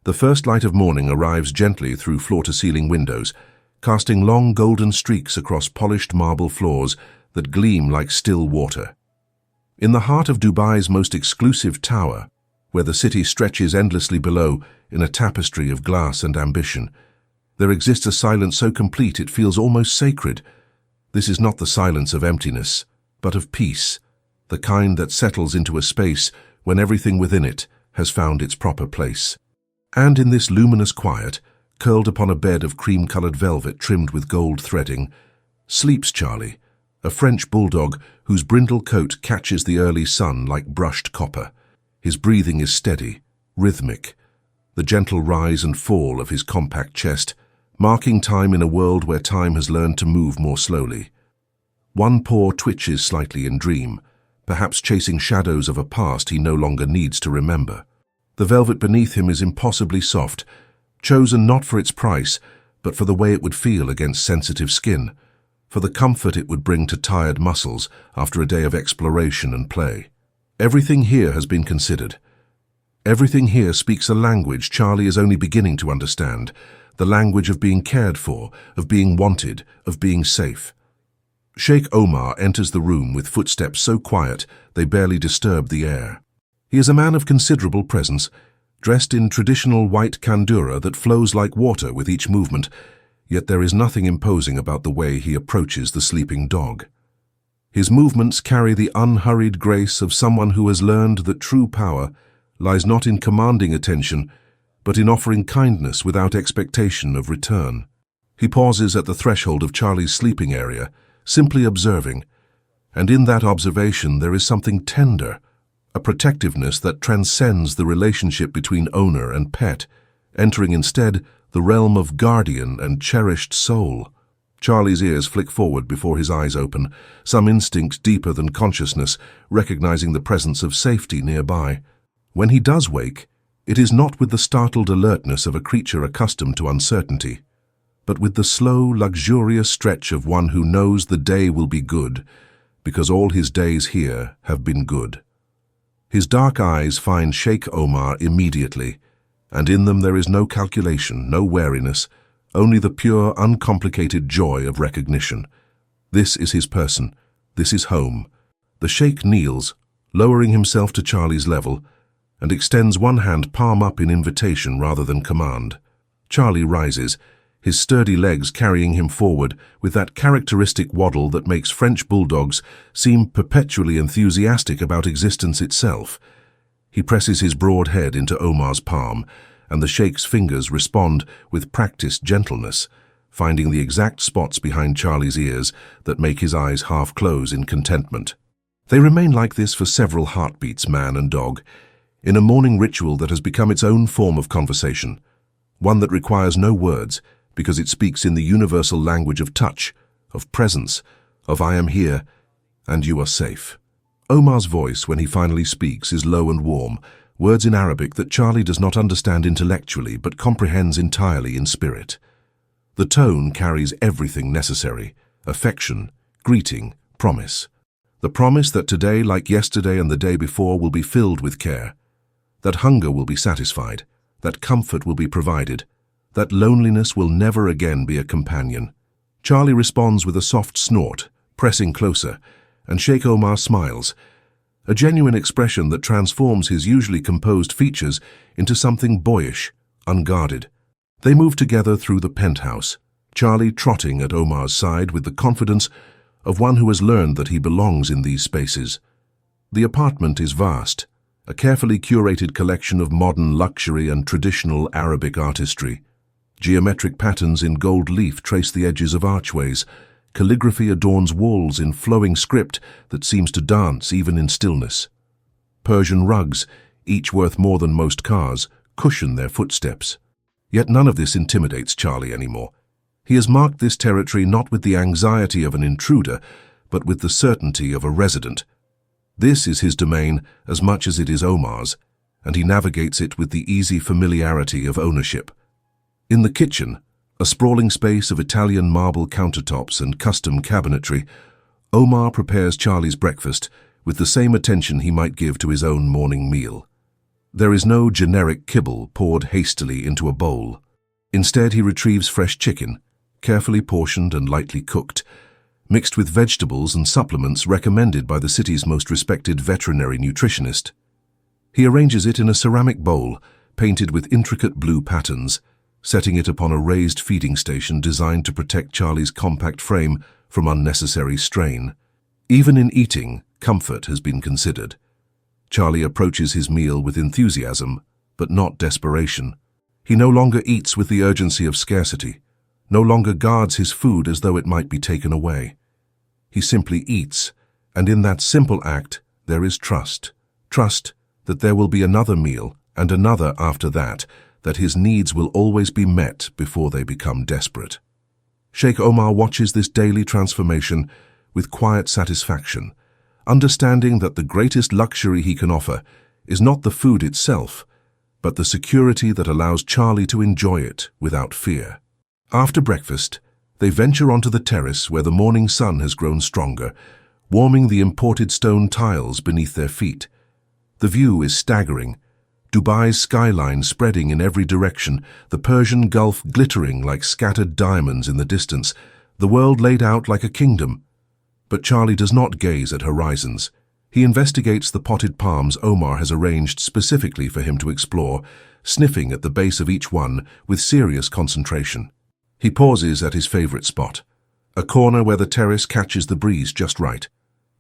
The first light of morning arrives gently through floor-to-ceiling windows, casting long golden streaks across polished marble floors that gleam like still water. In the heart of Dubai's most exclusive tower, where the city stretches endlessly below in a tapestry of glass and ambition, there exists a silence so complete it feels almost sacred. This is not the silence of emptiness, but of peace, the kind that settles into a space when everything within it has found its proper place. And in this luminous quiet, curled upon a bed of cream-colored velvet trimmed with gold threading, sleeps Charlie, a French Bulldog whose brindle coat catches the early sun like brushed copper. His breathing is steady, rhythmic, the gentle rise and fall of his compact chest, marking time in a world where time has learned to move more slowly. One paw twitches slightly in dream, perhaps chasing shadows of a past he no longer needs to remember. The velvet beneath him is impossibly soft, chosen not for its price, but for the way it would feel against sensitive skin, for the comfort it would bring to tired muscles after a day of exploration and play. Everything here has been considered. Everything here speaks a language Charlie is only beginning to understand, the language of being cared for, of being wanted, of being safe. Sheikh Omar enters the room with footsteps so quiet they barely disturb the air. He is a man of considerable presence, dressed in traditional white kandura that flows like water with each movement, yet there is nothing imposing about the way he approaches the sleeping dog. His movements carry the unhurried grace of someone who has learned that true power lies not in commanding attention, but in offering kindness without expectation of return. He pauses at the threshold of Charlie's sleeping area, simply observing, and in that observation there is something tender, a protectiveness that transcends the relationship between owner and pet, entering instead the realm of guardian and cherished soul. Charlie's ears flick forward before his eyes open, some instinct deeper than consciousness, recognizing the presence of safety nearby. When he does wake, it is not with the startled alertness of a creature accustomed to uncertainty, but with the slow, luxurious stretch of one who knows the day will be good, because all his days here have been good. His dark eyes find Sheikh Omar immediately, and in them there is no calculation, no wariness, only the pure, uncomplicated joy of recognition. This is his person, this is home. The Sheikh kneels, lowering himself to Charlie's level, and extends one hand palm up in invitation rather than command. Charlie rises, his sturdy legs carrying him forward with that characteristic waddle that makes French Bulldogs seem perpetually enthusiastic about existence itself. He presses his broad head into Omar's palm, and the Sheikh's fingers respond with practiced gentleness, finding the exact spots behind Charlie's ears that make his eyes half close in contentment. They remain like this for several heartbeats, man and dog, in a morning ritual that has become its own form of conversation, one that requires no words because it speaks in the universal language of touch, of presence, of I am here and you are safe. Omar's voice, when he finally speaks, is low and warm, words in Arabic that Charlie does not understand intellectually but comprehends entirely in spirit. The tone carries everything necessary: affection, greeting, promise. The promise that today, like yesterday and the day before, will be filled with care, that hunger will be satisfied, that comfort will be provided, that loneliness will never again be a companion. Charlie responds with a soft snort, pressing closer, and Sheikh Omar smiles, a genuine expression that transforms his usually composed features into something boyish, unguarded. They move together through the penthouse, Charlie trotting at Omar's side with the confidence of one who has learned that he belongs in these spaces. The apartment is vast, a carefully curated collection of modern luxury and traditional Arabic artistry. Geometric patterns in gold leaf trace the edges of archways. Calligraphy adorns walls in flowing script that seems to dance even in stillness. Persian rugs, each worth more than most cars, cushion their footsteps. Yet none of this intimidates Charlie anymore. He has marked this territory not with the anxiety of an intruder, but with the certainty of a resident. This is his domain as much as it is Omar's, and he navigates it with the easy familiarity of ownership. In the kitchen, a sprawling space of Italian marble countertops and custom cabinetry, Omar prepares Charlie's breakfast with the same attention he might give to his own morning meal. There is no generic kibble poured hastily into a bowl. Instead, he retrieves fresh chicken, carefully portioned and lightly cooked, mixed with vegetables and supplements recommended by the city's most respected veterinary nutritionist. He arranges it in a ceramic bowl, painted with intricate blue patterns, setting it upon a raised feeding station designed to protect Charlie's compact frame from unnecessary strain. Even in eating, comfort has been considered. Charlie approaches his meal with enthusiasm, but not desperation. He no longer eats with the urgency of scarcity, no longer guards his food as though it might be taken away. He simply eats, and in that simple act there is trust. Trust that there will be another meal and another after that, that his needs will always be met before they become desperate. Sheikh Omar watches this daily transformation with quiet satisfaction, understanding that the greatest luxury he can offer is not the food itself, but the security that allows Charlie to enjoy it without fear. After breakfast, they venture onto the terrace where the morning sun has grown stronger, warming the imported stone tiles beneath their feet. The view is staggering, Dubai's skyline spreading in every direction, the Persian Gulf glittering like scattered diamonds in the distance, the world laid out like a kingdom. But Charlie does not gaze at horizons. He investigates the potted palms Omar has arranged specifically for him to explore, sniffing at the base of each one with serious concentration. He pauses at his favorite spot, a corner where the terrace catches the breeze just right,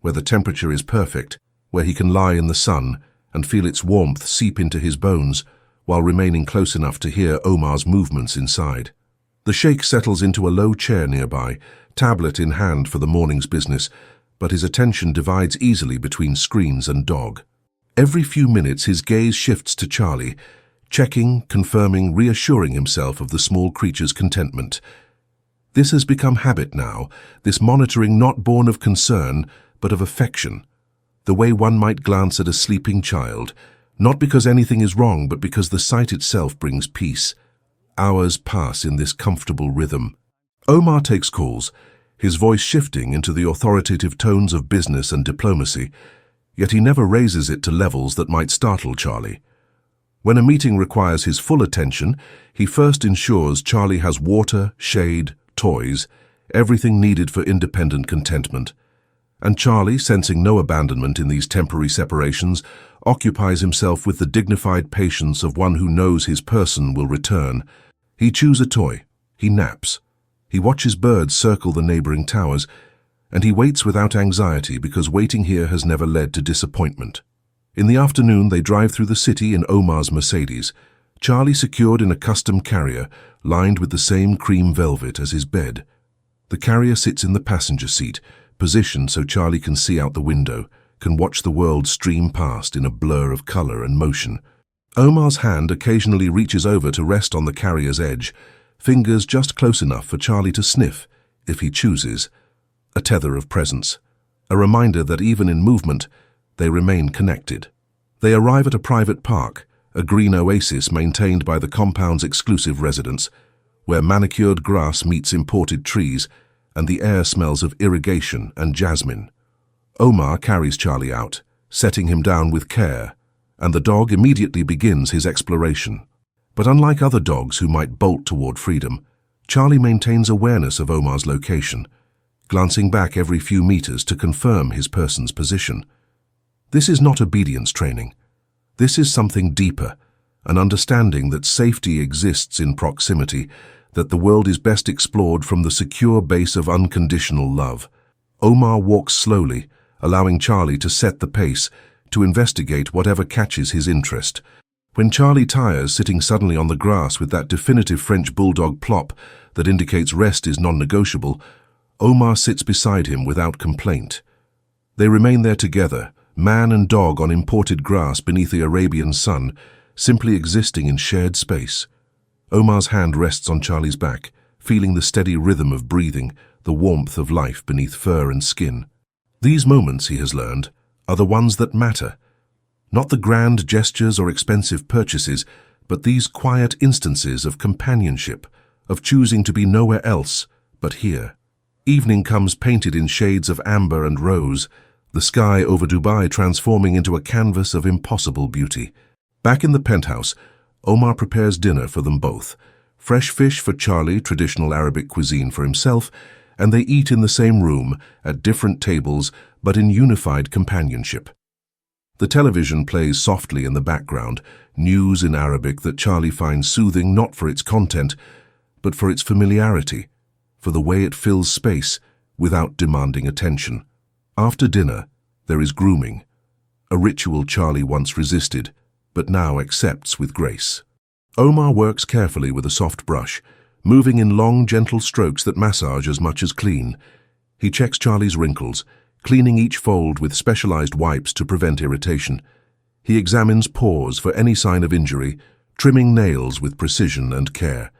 where the temperature is perfect, where he can lie in the sun and feel its warmth seep into his bones while remaining close enough to hear Omar's movements inside. The sheikh settles into a low chair nearby, tablet in hand for the morning's business, but his attention divides easily between screens and dog. Every few minutes his gaze shifts to Charlie, checking, confirming, reassuring himself of the small creature's contentment. This has become habit now, this monitoring not born of concern, but of affection, the way one might glance at a sleeping child, not because anything is wrong, but because the sight itself brings peace. Hours pass in this comfortable rhythm. Omar takes calls, his voice shifting into the authoritative tones of business and diplomacy, yet he never raises it to levels that might startle Charlie. When a meeting requires his full attention, he first ensures Charlie has water, shade, toys, everything needed for independent contentment. And Charlie, sensing no abandonment in these temporary separations, occupies himself with the dignified patience of one who knows his person will return. He chews a toy, he naps, he watches birds circle the neighboring towers, and he waits without anxiety because waiting here has never led to disappointment. In the afternoon, they drive through the city in Omar's Mercedes, Charlie secured in a custom carrier lined with the same cream velvet as his bed. The carrier sits in the passenger seat, positioned so Charlie can see out the window, can watch the world stream past in a blur of color and motion. Omar's hand occasionally reaches over to rest on the carrier's edge, fingers just close enough for Charlie to sniff, if he chooses. A tether of presence, a reminder that even in movement, they remain connected. They arrive at a private park, a green oasis maintained by the compound's exclusive residents, where manicured grass meets imported trees, and the air smells of irrigation and jasmine. Omar carries Charlie out, setting him down with care, and the dog immediately begins his exploration. But unlike other dogs who might bolt toward freedom, Charlie maintains awareness of Omar's location, glancing back every few meters to confirm his person's position. This is not obedience training. This is something deeper, an understanding that safety exists in proximity, that the world is best explored from the secure base of unconditional love. Omar walks slowly, allowing Charlie to set the pace, to investigate whatever catches his interest. When Charlie tires, sitting suddenly on the grass with that definitive French Bulldog plop that indicates rest is non-negotiable, Omar sits beside him without complaint. They remain there together, man and dog on imported grass beneath the Arabian sun, simply existing in shared space. Omar's hand rests on Charlie's back, feeling the steady rhythm of breathing, the warmth of life beneath fur and skin. These moments, he has learned, are the ones that matter. Not the grand gestures or expensive purchases, but these quiet instances of companionship, of choosing to be nowhere else but here. Evening comes painted in shades of amber and rose, the sky over Dubai transforming into a canvas of impossible beauty. Back in the penthouse, Omar prepares dinner for them both. Fresh fish for Charlie, traditional Arabic cuisine for himself, and they eat in the same room, at different tables, but in unified companionship. The television plays softly in the background, news in Arabic that Charlie finds soothing not for its content, but for its familiarity, for the way it fills space without demanding attention. After dinner, there is grooming, a ritual Charlie once resisted, but now accepts with grace. Omar works carefully with a soft brush, moving in long, gentle strokes that massage as much as clean. He checks Charlie's wrinkles, cleaning each fold with specialized wipes to prevent irritation. He examines paws for any sign of injury, trimming nails with precision and care.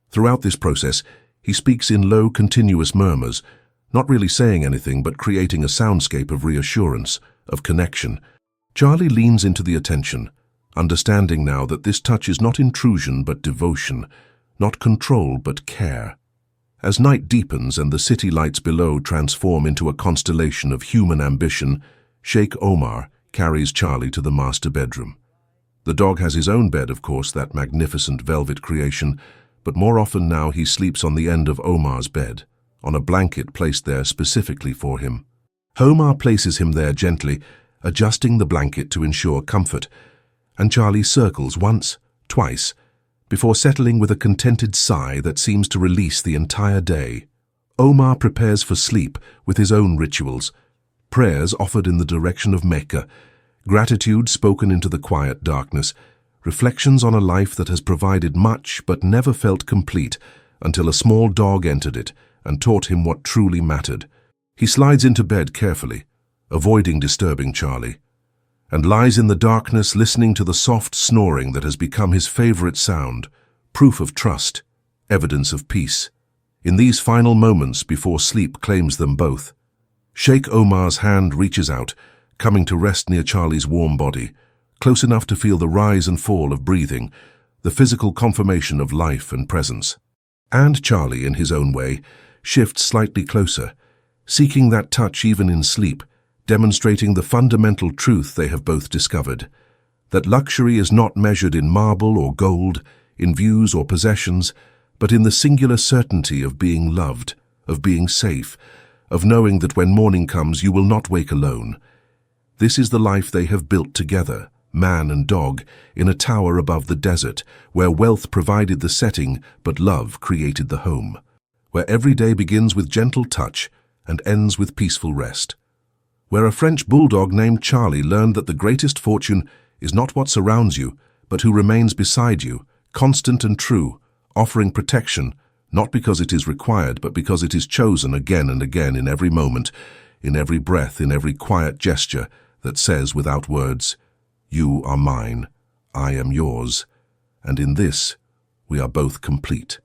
Throughout this process, he speaks in low, continuous murmurs, not really saying anything but creating a soundscape of reassurance, of connection. Charlie leans into the attention, understanding now that this touch is not intrusion but devotion, not control but care. As night deepens and the city lights below transform into a constellation of human ambition, Sheikh Omar carries Charlie to the master bedroom. The dog has his own bed, of course, that magnificent velvet creation, but more often now he sleeps on the end of Omar's bed, on a blanket placed there specifically for him. Omar places him there gently, adjusting the blanket to ensure comfort, and Charlie circles once, twice, before settling with a contented sigh that seems to release the entire day. Omar prepares for sleep with his own rituals, prayers offered in the direction of Mecca, gratitude spoken into the quiet darkness, reflections on a life that has provided much but never felt complete until a small dog entered it and taught him what truly mattered. He slides into bed carefully, avoiding disturbing Charlie, and lies in the darkness listening to the soft snoring that has become his favorite sound, proof of trust, evidence of peace. In these final moments before sleep claims them both, Sheikh Omar's hand reaches out, coming to rest near Charlie's warm body, close enough to feel the rise and fall of breathing, the physical confirmation of life and presence. And Charlie, in his own way, shifts slightly closer, seeking that touch even in sleep, demonstrating the fundamental truth they have both discovered, that luxury is not measured in marble or gold, in views or possessions, but in the singular certainty of being loved, of being safe, of knowing that when morning comes you will not wake alone. This is the life they have built together, man and dog, in a tower above the desert, where wealth provided the setting but love created the home, where every day begins with gentle touch and ends with peaceful rest, where a French Bulldog named Charlie learned that the greatest fortune is not what surrounds you, but who remains beside you, constant and true, offering protection, not because it is required, but because it is chosen again and again in every moment, in every breath, in every quiet gesture that says without words, "You are mine, I am yours, and in this we are both complete."